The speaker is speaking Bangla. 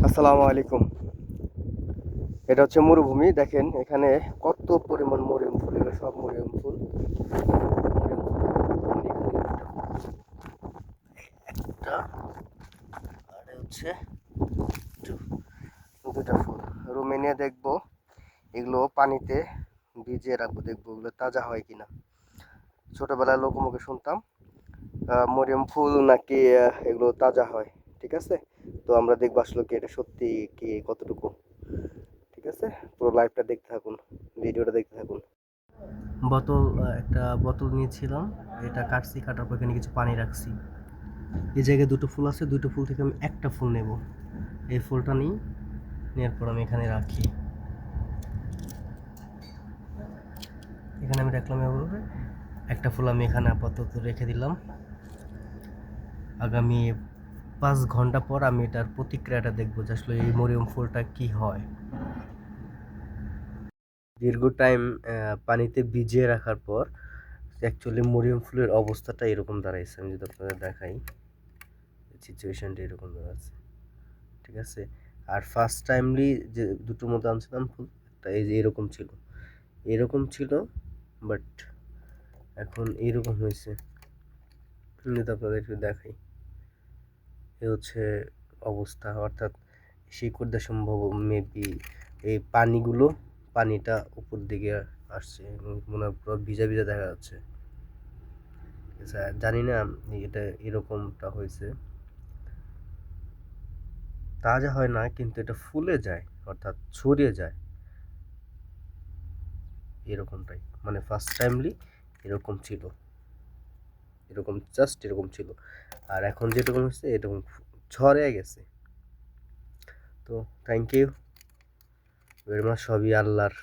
আসসালামু আলাইকুম। এটা হচ্ছে মরুভূমি। দেখেন এখানে কত পরিমাণ মরিয়ম ফুল, এগুলো সব মরিয়ম ফুল। একটা আর হচ্ছে দুটা ফুল রুমে নিয়ে দেখবো, এগুলো পানিতে ভিজিয়ে রাখবো, দেখবো এগুলো তাজা হয় কিনা। ছোটবেলায় লোকমুখে শুনতাম মরিয়ম ফুল নাকি এগুলো তাজা হয়। ঠিক আছে, তো আমরা দেখবো আসলে কি এটা সত্যি কি কতটুকু। ঠিক আছে, পুরো লাইভটা দেখতে থাকুন, ভিডিওটা দেখতে থাকুন। একটা বোতল নিয়েছিলাম, এটা কাটছি, কাটার পর এখানে কিছু পানি রাখছি। এই জায়গায় দুটো ফুল আছে, দুটো ফুল থেকে আমি একটা ফুল নেব। এই ফুলটা নিই, নেওয়ার পর আমি এখানে রাখি। এখানে আমি রাখলাম এভাবে। একটা ফুল আমি এখানে আপাতত রেখে দিলাম। আগামী 5 ঘন্টা পর আমি এটার প্রতিক্রিয়াটা দেখবো যে আসলে এই মরিয়ম ফুলটা কি হয়। দীর্ঘ টাইম পানিতে ভিজিয়ে রাখার পর অ্যাকচুয়ালি মরিয়ম ফুলের অবস্থাটা এরকম দাঁড়াইছে। আমি যদি আপনাদের দেখাই, সিচুয়েশনটা এরকম দাঁড়াচ্ছে। ঠিক আছে, আর ফার্স্ট টাইমলি যে দুটোর মধ্যে আনছিলাম ফুল, একটা এই যে এরকম ছিল, এরকম ছিল, বাট এখন এইরকম হয়েছে। যদি আপনাদের একটু দেখাই, এ হচ্ছে অবস্থা। অর্থাৎ শিকড়টা সম্ভব মেবি এই পানিটা উপর দিকে আসছে এবং মনে হয় পুরো ভিজা ভিজা দেখা যাচ্ছে। ঠিক আছে, জানি না এটা এরকমটা হয়েছে। তাজা হয় না, কিন্তু এটা ফুলে যায়, অর্থাৎ ছড়িয়ে যায় এরকমটাই। মানে ফার্স্ট টাইমলি এরকম ছিল, এরকম জাস্ট এরকম ছিল, আর এখন যেরকম হচ্ছে এরকম ছড়িয়ে গেছে। তো থ্যাংক ইউ ভেরি মাচ, সবই আল্লাহর